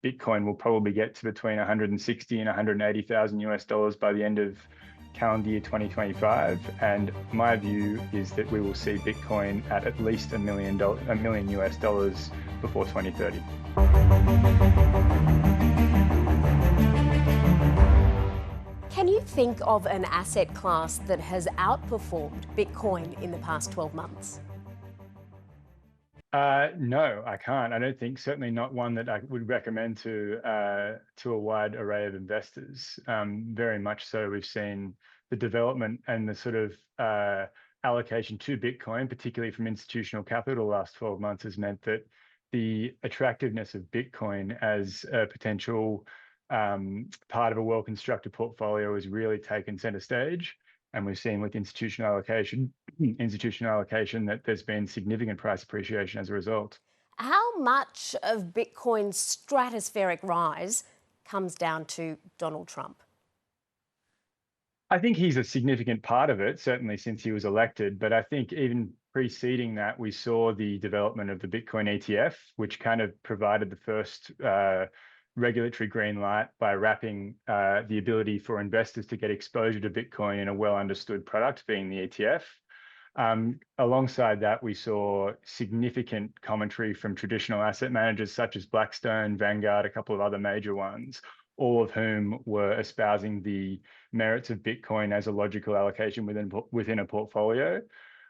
Bitcoin will probably get to between 160 and 180,000 US dollars by the end of calendar year 2025. And my view is that we will see Bitcoin at least a million US dollars before 2030. Can you think of an asset class that has outperformed Bitcoin in the past 12 months? No, I can't. I don't think, certainly not one that I would recommend to a wide array of investors. Very much so, we've seen the development and the sort of allocation to Bitcoin, particularly from institutional capital, the last 12 months has meant that the attractiveness of Bitcoin as a potential part of a well-constructed portfolio has really taken center stage. And we've seen with institutional allocation that there's been significant price appreciation as a result. How much of Bitcoin's stratospheric rise comes down to Donald Trump? I think he's a significant part of it, certainly since he was elected. But I think even preceding that, we saw the development of the Bitcoin ETF, which kind of provided the first regulatory green light by wrapping the ability for investors to get exposure to Bitcoin in a well understood product, being the ETF. Alongside that, we saw significant commentary from traditional asset managers such as Blackstone, Vanguard, a couple of other major ones, all of whom were espousing the merits of Bitcoin as a logical allocation within a portfolio.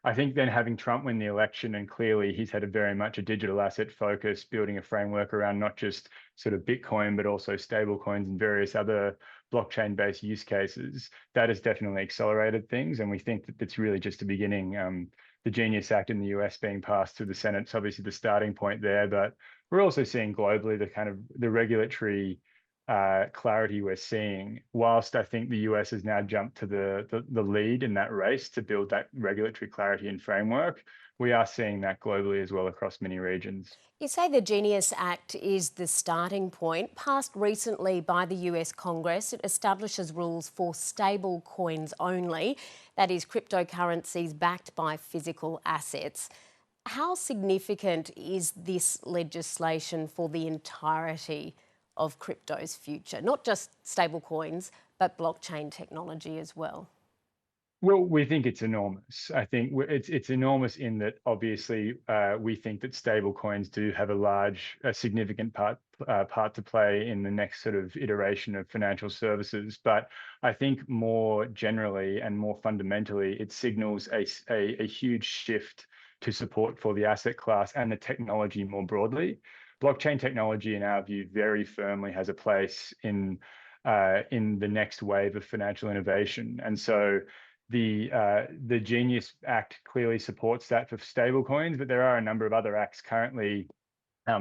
I think then having Trump win the election, and clearly he's had very much a digital asset focus, building a framework around not just sort of Bitcoin, but also stablecoins and various other blockchain-based use cases, that has definitely accelerated things. And we think that it's really just the beginning. The Genius Act in the US being passed through the Senate, it's obviously the starting point there, but we're also seeing globally the regulatory clarity we're seeing. Whilst I think the US has now jumped to the lead in that race to build that regulatory clarity and framework, we are seeing that globally as well across many regions. You say the Genius Act is the starting point. Passed recently by the US Congress, it establishes rules for stable coins only, that is, cryptocurrencies backed by physical assets. How significant is this legislation for the entirety of crypto's future? Not just stablecoins, but blockchain technology as well. Well, we think it's enormous. I think it's enormous in that obviously we think that stable coins do have a significant part to play in the next sort of iteration of financial services. But I think more generally and more fundamentally, it signals a huge shift to support for the asset class and the technology more broadly. Blockchain technology, in our view, very firmly has a place in the next wave of financial innovation, and so the Genius Act clearly supports that for stablecoins, but there are a number of other acts currently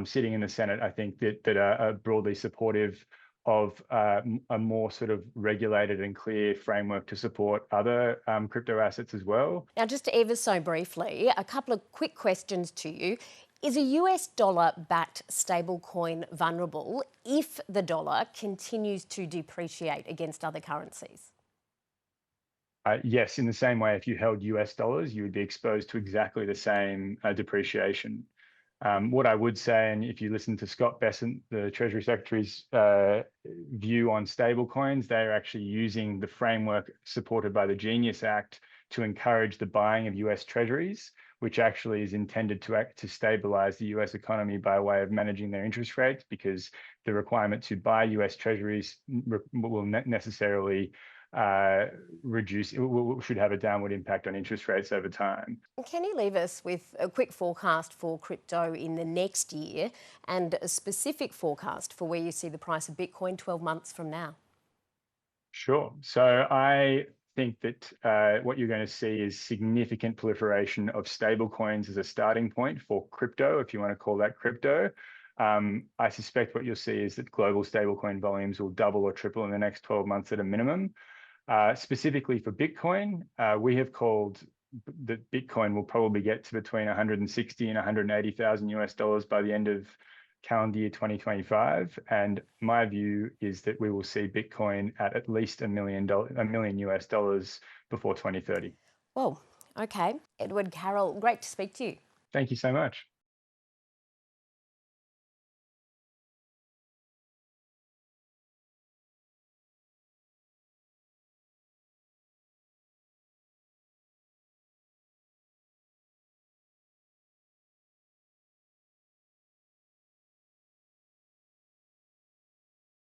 sitting in the Senate, I think, that are broadly supportive of a more sort of regulated and clear framework to support other crypto assets as well. Now, just ever so briefly, a couple of quick questions to you. Is a US dollar-backed stablecoin vulnerable if the dollar continues to depreciate against other currencies? Yes, in the same way, if you held US dollars, you would be exposed to exactly the same depreciation. What I would say, and if you listen to Scott Bessent, the Treasury Secretary's view on stablecoins, they're actually using the framework supported by the Genius Act to encourage the buying of US Treasuries, which actually is intended to stabilize the US economy by way of managing their interest rates, because the requirement to buy US Treasuries will necessarily should have a downward impact on interest rates over time. Can you leave us with a quick forecast for crypto in the next year and a specific forecast for where you see the price of Bitcoin 12 months from now? Sure. So I think that what you're going to see is significant proliferation of stablecoins as a starting point for crypto, if you want to call that crypto. I suspect what you'll see is that global stablecoin volumes will double or triple in the next 12 months at a minimum. Specifically for Bitcoin, we have called that Bitcoin will probably get to between 160 and 180,000 US dollars by the end of calendar year 2025. And my view is that we will see Bitcoin at least a million US dollars before 2030. Whoa, okay. Edward, Carroll, great to speak to you. Thank you so much.